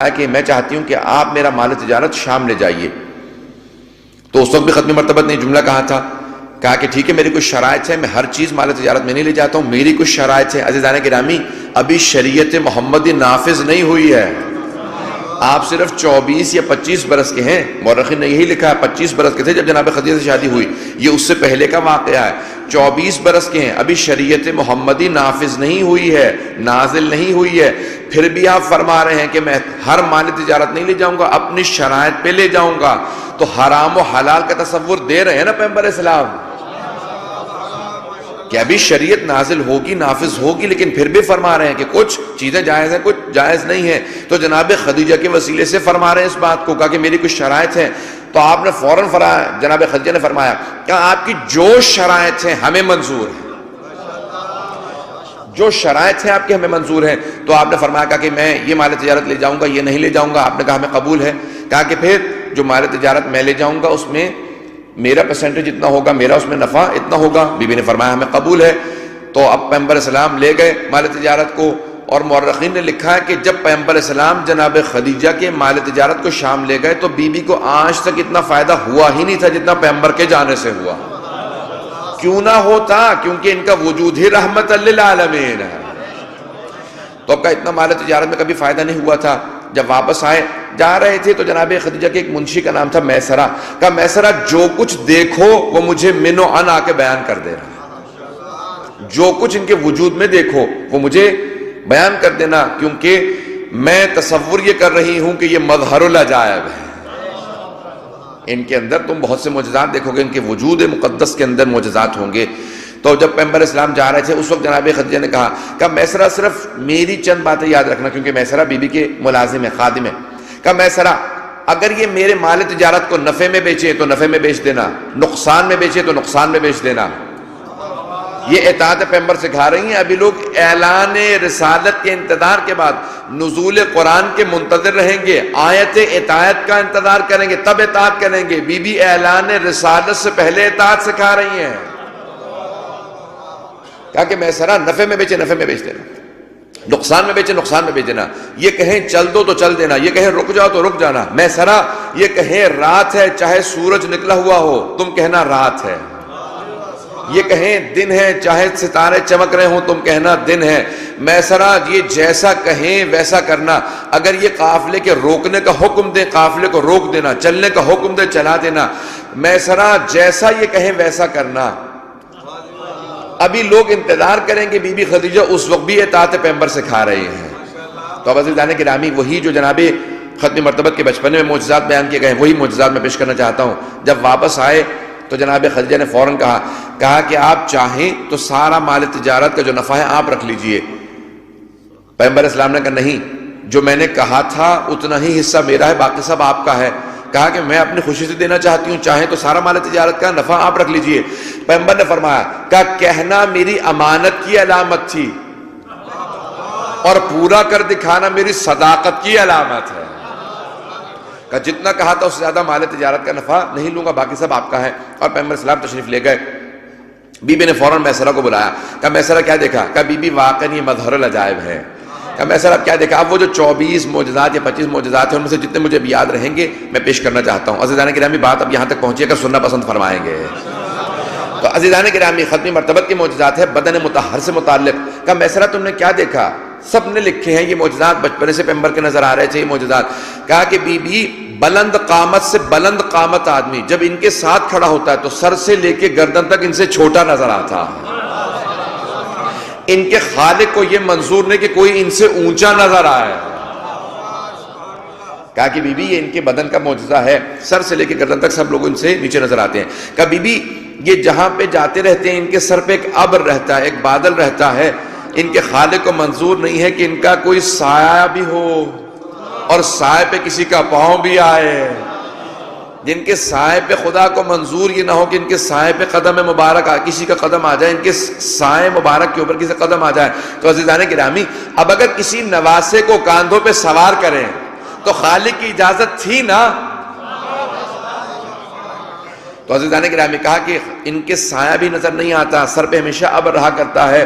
کہ میں چاہتی ہوں کہ آپ میرا مال تجارت شام لے جائیے. تو اس وقت بھی ختم مرتبت نے جملہ کہا تھا, کہا کہ ٹھیک ہے میری کچھ شرائط ہے, میں ہر چیز مال تجارت میں نہیں لے جاتا ہوں, میری کچھ شرائط ہے. عزیزان گرامی, ابھی شریعت محمدی نافذ نہیں ہوئی ہے, آپ صرف 24 یا 25 برس کے ہیں. مورخین نے یہی لکھا ہے 25 برس کے تھے جب جناب خدیجہ سے شادی ہوئی, یہ اس سے پہلے کا واقعہ ہے. 24 برس کے ہیں, ابھی شریعت محمدی نافذ نہیں ہوئی ہے, نازل نہیں ہوئی ہے, پھر بھی آپ فرما رہے ہیں کہ میں ہر مال تجارت نہیں لے جاؤں گا, اپنی شرائط پہ لے جاؤں گا. تو حرام و حلال کا تصور دے رہے ہیں نا پیغمبر اسلام, کہ ابھی شریعت نازل ہوگی, نافذ ہوگی, لیکن پھر بھی فرما رہے ہیں کہ کچھ چیزیں جائز ہیں, کچھ جائز نہیں ہیں. تو جناب خدیجہ کے وسیلے سے فرما رہے ہیں اس بات کو, کہا کہ میری کچھ شرائط ہیں. تو آپ نے فوراً فرمایا, جناب خدیجہ نے فرمایا کہ آپ کی جو شرائط ہیں ہمیں منظور ہیں, جو شرائط ہیں آپ کی ہمیں منظور ہیں. تو آپ نے فرمایا کہ میں یہ مال تجارت لے جاؤں گا, یہ نہیں لے جاؤں گا. آپ نے کہا ہمیں قبول ہے. کہا کہ پھر جو مال تجارت میں لے جاؤں گا اس میں میرا پرسنٹیج اتنا ہوگا, میرا اس میں نفع اتنا ہوگا. بی بی نے فرمایا ہمیں قبول ہے. تو اب پیغمبر اسلام لے گئے مال تجارت کو, اور مورخین نے لکھا ہے کہ جب پیغمبر اسلام جناب خدیجہ کے مال تجارت کو شام لے گئے تو بی بی کو آج تک اتنا فائدہ ہوا ہی نہیں تھا جتنا پیغمبر کے جانے سے ہوا. کیوں نہ ہوتا, کیونکہ ان کا وجود ہی رحمت للعالمین ہے. تو اب کا اتنا مال تجارت میں کبھی فائدہ نہیں ہوا تھا. جب واپس آئے, جا رہے تھے تو جناب خدیجہ کے ایک منشی کا نام تھا میسرہ. کہا میسرہ جو کچھ دیکھو وہ مجھے من و عن آ کے بیان کر دے رہا, جو کچھ ان کے وجود میں دیکھو وہ مجھے بیان کر دینا, کیونکہ میں تصور یہ کر رہی ہوں کہ یہ مظہر العجائب ہے. ان کے اندر تم بہت سے معجزات دیکھو گے, ان کے وجود مقدس کے اندر معجزات ہوں گے. تو جب پیغمبر اسلام جا رہے تھے اس وقت جناب خدیجہ نے کہا میسرہ صرف میری چند باتیں یاد رکھنا, کیونکہ میسرہ بی بی کے ملازم ہے, خادم ہے. کہا میسرہ اگر یہ میرے مال تجارت کو نفع میں بیچے تو نفع میں بیچ دینا, نقصان میں بیچے تو نقصان میں بیچ دینا. یہ اطاعت پیغمبر سکھا رہی ہیں. ابھی لوگ اعلان رسالت کے انتظار کے بعد نزول قرآن کے منتظر رہیں گے, آیت اطاعت کا انتظار کریں گے, تب اطاعت کریں گے. بی بی اعلان رسالت سے پہلے اطاعت سکھا رہی ہیں. کہا کہ میسرہ نفع میں بیچے نفع میں بیچ دینا, نقصان میں بیچے نقصان میں بیچ دینا. یہ کہیں چل دو تو چل دینا, یہ کہیں رک جاؤ تو رک جانا. میسرہ یہ کہیں رات ہے, چاہے سورج نکلا ہوا ہو تم کہنا رات ہے. یہ کہیں دن ہے, چاہے ستارے چمک رہے ہوں تم کہنا دن ہے. میسرہ یہ جیسا کہیں ویسا کرنا. اگر یہ قافلے کے روکنے کا حکم دے قافلے کو روک دینا, چلنے کا حکم دے چلا دینا. میسرہ جیسا یہ کہیں ویسا کرنا. ابھی لوگ انتظار کریں گے, بی بی خدیجہ اس وقت بھی اطاعت پیغمبر سکھا رہے ہیں. تو اب عزیزان گرامی, وہی جو جناب ختم مرتبت کے بچپنے میں معجزات بیان کیے گئے, وہی معجزات میں پیش کرنا چاہتا ہوں. جب واپس آئے تو جناب خدیجہ نے فوراً کہا کہ آپ چاہیں تو سارا مال تجارت کا جو نفع ہے آپ رکھ لیجئے. پیغمبر اسلام نے کہا نہیں, جو میں نے کہا تھا اتنا ہی حصہ میرا ہے, باقی سب آپ کا ہے. کہا کہ میں اپنی خوشی سے دینا چاہتی ہوں, چاہیں تو سارا مال تجارت کا نفع آپ رکھ لیجئے. پیغمبر نے فرمایا کہا کہنا میری امانت کی علامت تھی, اور پورا کر دکھانا میری صداقت کی علامت ہے. کہ جتنا کہا تھا اس سے زیادہ مال تجارت کا نفع نہیں لوں گا, باقی سب آپ کا ہے. اور پیغمبر اسلام تشریف لے گئے. بی بی نے فوراً میسرہ کو بلایا. کہا میسرہ کیا دیکھا؟ کہا بی بی واقعی یہ مظہر العجائب ہے. کہا میسرہ اب کیا دیکھا؟ اب وہ جو 24 معجزات یا 25 معجزات ہیں ان میں سے جتنے مجھے یاد رہیں گے میں پیش کرنا چاہتا ہوں. عزیزان گرامی, بات اب یہاں تک پہنچی ہے کہ سننا پسند فرمائیں گے. تو عزیزان گرامی, ختم مرتبت کی معجزات ہے بدن مطہر سے متعلق. کہا میسرہ تم نے کیا دیکھا؟ سب نے لکھے ہیں یہ معجزات بچپنے سے پیغمبر کے نظر آ رہے تھے یہ معجزات. کہا کہ بی بی بلند قامت سے بلند قامت آدمی جب ان کے ساتھ کھڑا ہوتا ہے تو سر سے لے کے گردن تک ان سے چھوٹا نظر آتا ہے. ان کے خالق کو یہ منظور نہیں کہ کوئی ان سے اونچا نظر آئے. کہا کہ بی بی یہ ان کے بدن کا معجزہ ہے, سر سے لے کے گردن تک سب لوگ ان سے نیچے نظر آتے ہیں. کہا بی بی یہ جہاں پہ جاتے رہتے ہیں ان کے سر پہ ایک ابر رہتا ہے, ایک بادل رہتا ہے. ان کے خالق کو منظور نہیں ہے کہ ان کا کوئی سایہ بھی ہو اور سائے پہ کسی کا پاؤں بھی آئے. جن کے سائے پہ خدا کو منظور یہ نہ ہو کہ ان کے سائے پہ قدم مبارک کسی کا قدم آ جائے, ان کے سائے مبارک کے اوپر کسی کا قدم آ جائے. تو عزیزان گرامی, اب اگر کسی نواسے کو کاندھوں پہ سوار کریں تو خالق کی اجازت تھی نا. تو عزیزان گرامی, کہا کہ ان کے سایہ بھی نظر نہیں آتا, سر پہ ہمیشہ ابر رہا کرتا ہے.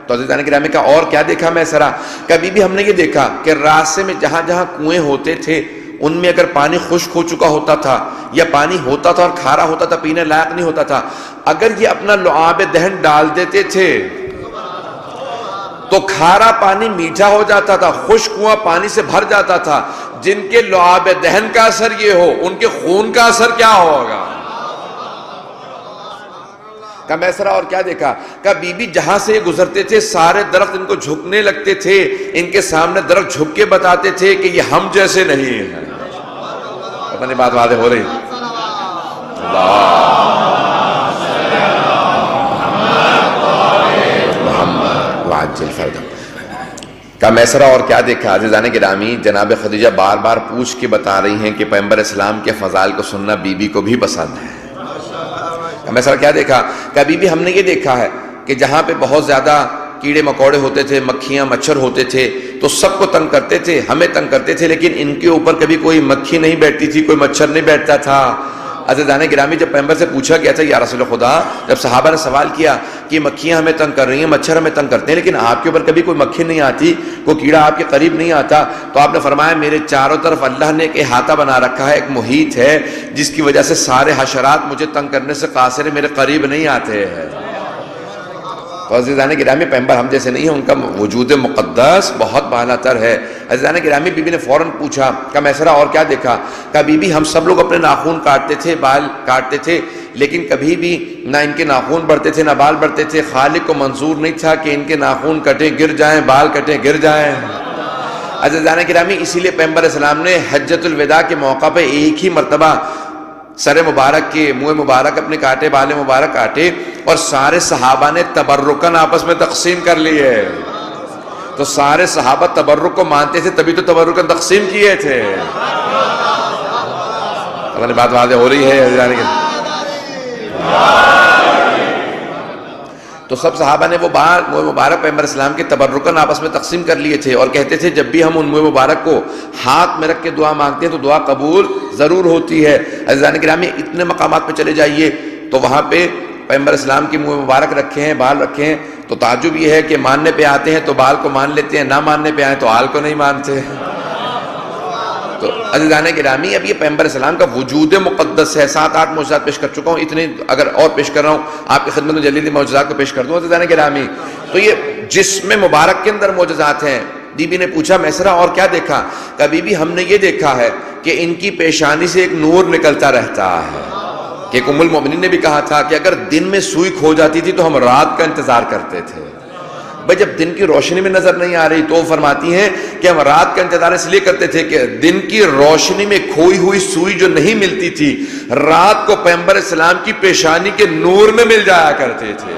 تو تو عزیزان گرامی کا اور کیا دیکھا میسرہ؟ کبھی بھی ہم نے یہ دیکھا کہ راستے میں جہاں جہاں کنویں ہوتے تھے ان میں اگر پانی خشک ہو چکا ہوتا تھا یا پانی ہوتا تھا اور کھارا ہوتا تھا، پینے لائق نہیں ہوتا تھا، اگر یہ اپنا لعاب دہن ڈال دیتے تھے تو کھارا پانی میٹھا ہو جاتا تھا، خشک کنواں پانی سے بھر جاتا تھا۔ جن کے لعاب دہن کا اثر یہ ہو، ان کے خون کا اثر کیا ہوگا؟ کا میسرہ اور کیا دیکھا؟ کہ بی بی جہاں سے یہ گزرتے تھے سارے درخت ان کو جھکنے لگتے تھے، ان کے سامنے درخت جھک کے بتاتے تھے کہ یہ ہم جیسے نہیں ہیں۔ پتہ نہیں بات واضح ہو رہی؟ محمد وعجل فرجہ کا میسرہ اور کیا دیکھا؟ عزیزان گرامی جناب خدیجہ بار بار پوچھ کے بتا رہی ہیں کہ پیغمبر اسلام کے فضائل کو سننا بی بی کو بھی پسند ہے۔ میسرہ کیا دیکھا؟ کبھی بھی ہم نے یہ دیکھا ہے کہ جہاں پہ بہت زیادہ کیڑے مکوڑے ہوتے تھے، مکھیاں مچھر ہوتے تھے تو سب کو تنگ کرتے تھے، ہمیں تنگ کرتے تھے، لیکن ان کے اوپر کبھی کوئی مکھی نہیں بیٹھتی تھی، کوئی مچھر نہیں بیٹھتا تھا۔ عزیزان گرامی جب پیغمبر سے پوچھا گیا تھا یا رسول خدا، جب صحابہ نے سوال کیا کہ مکھیاں ہمیں تنگ کر رہی ہیں، مچھر ہمیں تنگ کرتے ہیں، لیکن آپ کے اوپر کبھی کوئی مکھی نہیں آتی، کوئی کیڑا آپ کے قریب نہیں آتا، تو آپ نے فرمایا میرے چاروں طرف اللہ نے ایک احاطہ بنا رکھا ہے، ایک محیط ہے جس کی وجہ سے سارے حشرات مجھے تنگ کرنے سے قاصر ہیں، میرے قریب نہیں آتے ہیں۔ تو عزیزان گرامی پیغمبر ہم جیسے نہیں ہیں، ان کا وجود مقدس بہت بالا تر ہے۔ عزیزان گرامی بی بی نے فوراً پوچھا کہ میسرہ اور کیا دیکھا؟ کہ بی بی ہم سب لوگ اپنے ناخون کاٹتے تھے، بال کاٹتے تھے، لیکن کبھی بھی نہ ان کے ناخون بڑھتے تھے نہ بال بڑھتے تھے۔ خالق کو منظور نہیں تھا کہ ان کے ناخون کٹیں گر جائیں، بال کٹیں گر جائیں۔ عزیزان گرامی اسی لیے پیغمبر اسلام نے حجۃ الوداع کے موقع پہ ایک ہی مرتبہ سر مبارک کے منہ مبارک اپنے کاٹے، بال مبارک کاٹے، اور سارے صحابہ نے تبرکاً آپس میں تقسیم کر لیے۔ تو سارے صحابہ تبرک کو مانتے تھے، تبھی تو تبرکاً تقسیم کیے تھے۔ اللہ بات واضح ہو رہی ہے؟ تو سب صحابہ نے وہ بال منہ مبارک پیغمبر اسلام کے تبرکاً آپس میں تقسیم کر لیے تھے، اور کہتے تھے جب بھی ہم ان منہ مبارک کو ہاتھ میں رکھ کے دعا مانگتے ہیں تو دعا قبول ضرور ہوتی ہے۔ عزیزان گرامی اتنے مقامات پہ چلے جائیے تو وہاں پہ پیغمبر اسلام کی منہ مبارک رکھے ہیں، بال رکھے ہیں، تو تعجب یہ ہے کہ ماننے پہ آتے ہیں تو بال کو مان لیتے ہیں، نہ ماننے پہ آئیں تو آل کو نہیں مانتے۔ تو عزیزان گرامی اب یہ پیغمبر اسلام کا وجود مقدس ہے۔ 7-8 معجزات پیش کر چکا ہوں، اتنے اگر اور پیش کر رہا ہوں آپ کی خدمت میں جلدی معجزات کو پیش کر دوں عزیزان گرامی۔ تو یہ جسم مبارک کے اندر معجزات ہیں۔ بی بی نے پوچھا میسرہ اور کیا دیکھا؟ کبھی بھی ہم نے یہ دیکھا ہے کہ ان کی پیشانی سے ایک نور نکلتا رہتا ہے، کہ ام المؤمنین نے بھی کہا تھا کہ اگر دن میں سوئی کھو جاتی تھی تو ہم رات کا انتظار کرتے تھے۔ بھئی جب دن کی روشنی میں نظر نہیں آ رہی تو وہ فرماتی ہیں کہ ہم رات کا انتظار اس لیے کرتے تھے کہ دن کی روشنی میں کھوئی ہوئی سوئی جو نہیں ملتی تھی رات کو پیغمبر اسلام کی پیشانی کے نور میں مل جایا کرتے تھے۔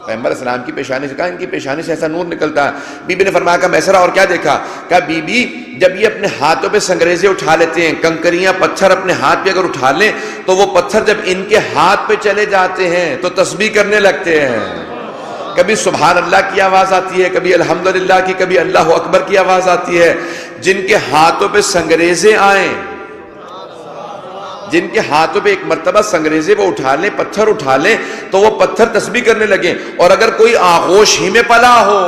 پیغمبر اسلام کی پیشانی سے کہا ان کی پیشانی سے ایسا نور نکلتا ہے۔ بی بی نے فرمایا کہ میسرہ اور کیا دیکھا؟ کہ بی بی جب یہ اپنے ہاتھوں پہ سنگریزے اٹھا لیتے ہیں، کنکریاں پتھر اپنے ہاتھ پہ اگر اٹھا لیں تو وہ پتھر جب ان کے ہاتھ پہ چلے جاتے ہیں تو تسبیح کرنے لگتے ہیں۔ کبھی سبحان اللہ کی آواز آتی ہے، کبھی الحمدللہ کی، کبھی اللہ اکبر کی آواز آتی ہے۔ جن کے ہاتھوں پہ سنگریزے آئیں، جن کے ہاتھوں پہ ایک مرتبہ سنگریزے وہ اٹھا لیں، پتھر اٹھا لیں تو وہ پتھر تسبیح کرنے لگیں۔ اور اگر کوئی آغوش ہی میں پلا ہو،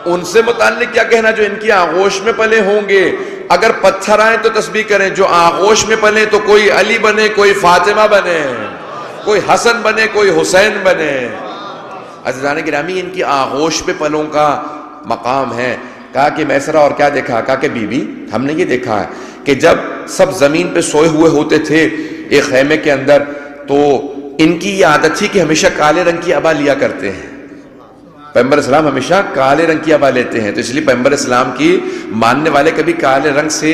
ان سے متعلق کیا کہنا جو ان کی آغوش میں پلے ہوں گے، اگر پتھر آئیں تو تسبیح کریں، جو آغوش میں پلیں تو کوئی علی بنے، کوئی فاطمہ بنے، کوئی حسن بنے، کوئی حسین بنے۔ عزیزان گرامی ان کی آغوش پہ پلوں کا مقام ہے۔ کہا کہ میسرہ اور کیا دیکھا؟ کہا کہ بی بی ہم نے یہ دیکھا ہے کہ جب سب زمین پہ سوئے ہوئے ہوتے تھے ایک خیمے کے اندر تو ان کی یہ عادت تھی کہ ہمیشہ کالے رنگ کی عبا لیا کرتے ہیں۔ پیغمبر اسلام ہمیشہ کالے رنگ کی عبا لیتے ہیں، تو اس لیے پیغمبر اسلام کی ماننے والے کبھی کالے رنگ سے،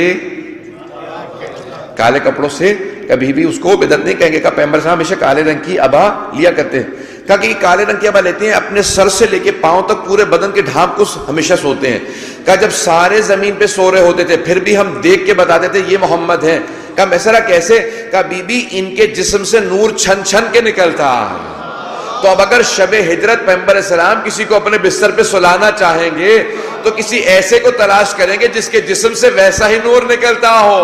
کالے کپڑوں سے کبھی بھی اس کو بدعت نہیں کہیں گے۔ کہ پیغمبر اسلام ہمیشہ کالے رنگ کی عبا لیا کرتے ہیں۔ کہا کہ یہ کالے رنگ کی عبا لیتے ہیں، اپنے سر سے لے کے پاؤں تک پورے بدن کے ڈھانپ کو ہمیشہ سوتے ہیں۔ کہا جب سارے زمین پہ سو رہے ہوتے تھے پھر بھی ہم دیکھ کے بتاتے تھے یہ محمد ہیں۔ کہا میسرہ کیسے؟ کہا بی بی ان کے جسم سے نور چھن چھن کے نکلتا ہے، تو اب اگر شب ہجرت پیغمبر اسلام کسی کو اپنے بستر پہ سلانا چاہیں گے تو کسی ایسے کو تلاش کریں گے جس کے جسم سے ویسا ہی نور نکلتا ہو۔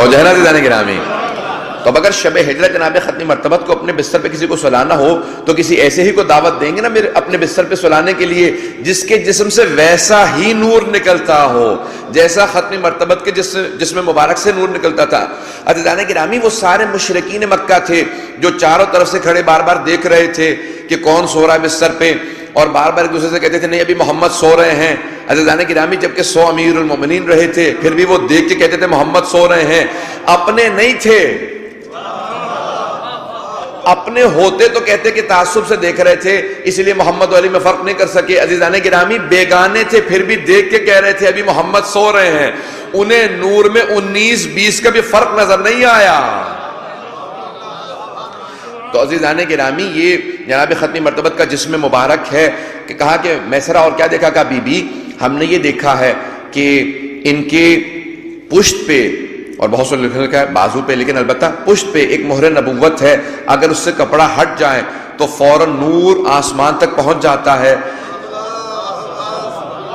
توجہ ہے نا عزیزان گرامی؟ تو اب اگر شب ہجرت جناب ختم مرتبت کو اپنے بستر پہ کسی کو سلانا ہو تو کسی ایسے ہی کو دعوت دیں گے نا میرے اپنے بستر پہ سلانے کے لیے جس کے جسم سے ویسا ہی نور نکلتا ہو جیسا ختم مرتبت کے جسم مبارک سے نور نکلتا تھا۔ عزیزان گرامی وہ سارے مشرکین مکہ تھے جو چاروں طرف سے کھڑے بار بار دیکھ رہے تھے کہ کون سو رہا ہے بستر پہ، اور بار بار ایک دوسرے سے کہتے تھے نہیں ابھی محمد سو رہے ہیں۔ عزیزان گرامی جبکہ 100 امیر المومنین رہے تھے پھر بھی وہ دیکھ کے کہتے تھے محمد سو رہے ہیں، اپنے نہیں تھے، اپنے ہوتے تو کہتے کہ تعصب سے دیکھ رہے تھے اس لیے محمد علی میں فرق نہیں کر سکے۔ عزیزان گرامی بیگانے تھے پھر بھی دیکھ کے کہہ رہے تھے ابھی محمد سو رہے ہیں، انہیں نور میں 19-20 کا بھی فرق نظر نہیں آیا۔ تو عزیزان گرامی یہ جناب ختم مرتبت کا جسم مبارک ہے کہ کہا کہ میسرہ اور کیا دیکھا؟ کہا بی بی ہم نے یہ دیکھا ہے کہ ان کے پشت پہ، اور بہت سے لکھا ہے بازو پہ، لیکن البتہ پشت پہ ایک مہر نبوت ہے، اگر اس سے کپڑا ہٹ جائے تو فوراً نور آسمان تک پہنچ جاتا ہے،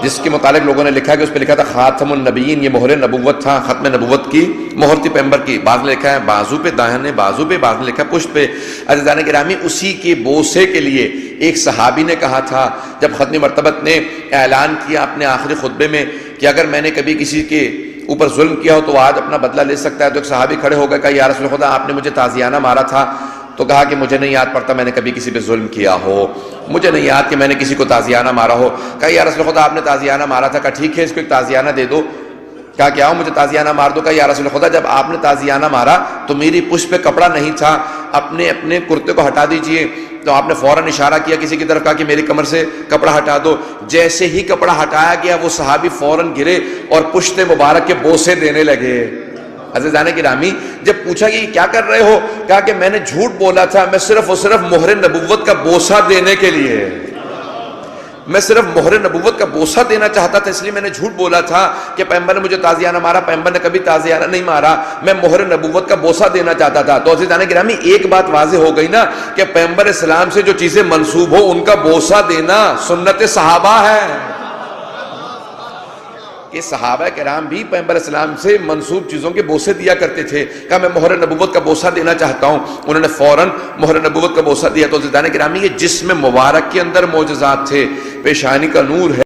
جس کے متعلق لوگوں نے لکھا ہے کہ اس پہ لکھا تھا خاتم النبیین، یہ مہر نبوت تھا، ختم نبوت کی مہر تھی پیغمبر کی۔ بعض نے لکھا ہے بازو پہ، داہنے بازو پہ، بعض نے لکھا ہے پشت پہ۔ عزیزان گرامی اسی کے بوسے کے لیے ایک صحابی نے کہا تھا جب ختم مرتبت نے اعلان کیا اپنے آخری خطبے میں کہ اگر میں نے کبھی کسی کے اوپر ظلم کیا ہو تو آج اپنا بدلہ لے سکتا ہے، تو ایک صحابی کھڑے ہو گئے، کہا یا رسول خدا آپ نے مجھے تازیانہ مارا تھا، تو کہا کہ مجھے نہیں یاد پڑتا میں نے کبھی کسی پہ ظلم کیا ہو، مجھے نہیں یاد کہ میں نے کسی کو تازیانہ مارا ہو۔ کہا یا رسول خدا آپ نے تازیانہ مارا تھا، کہا ٹھیک ہے اس کو ایک تازیانہ دے دو۔ کہا کہ آؤ مجھے تازیانہ مار دو۔ کہا یا رسول خدا جب آپ نے تازیانہ مارا تو میری پشت پہ کپڑا نہیں تھا، اپنے کرتے کو ہٹا دیجئے، تو آپ نے فوراً اشارہ کیا کسی کی طرف، کہا کہ میری کمر سے کپڑا ہٹا دو۔ جیسے ہی کپڑا ہٹایا گیا وہ صحابی فوراً گرے اور پشت مبارک کے بوسے دینے لگے۔ عزیزان گرامی جب پوچھا کہ یہ کیا کر رہے ہو؟ کہا کہ میں نے جھوٹ بولا تھا، میں صرف اور صرف مہر نبوت کا بوسہ دینے کے لیے، میں صرف مہر نبوت کا بوسہ دینا چاہتا تھا، اس لیے میں نے جھوٹ بولا تھا کہ پیغمبر نے مجھے تازیانہ مارا، پیغمبر نے کبھی تازیانہ نہیں مارا، میں مہر نبوت کا بوسہ دینا چاہتا تھا۔ تو عزیزان گرامی ایک بات واضح ہو گئی نا کہ پیغمبر اسلام سے جو چیزیں منسوب ہو ان کا بوسہ دینا سنت صحابہ ہے، کہ صحابہ کرام بھی پیغمبر اسلام سے منسوب چیزوں کے بوسے دیا کرتے تھے۔ کہا میں مہر نبوت کا بوسہ دینا چاہتا ہوں، انہوں نے فوراً مہر نبوت کا بوسہ دیا۔ تو عزیزان گرامی یہ جسم مبارک کے اندر معجزات تھے، پیشانی کا نور ہے۔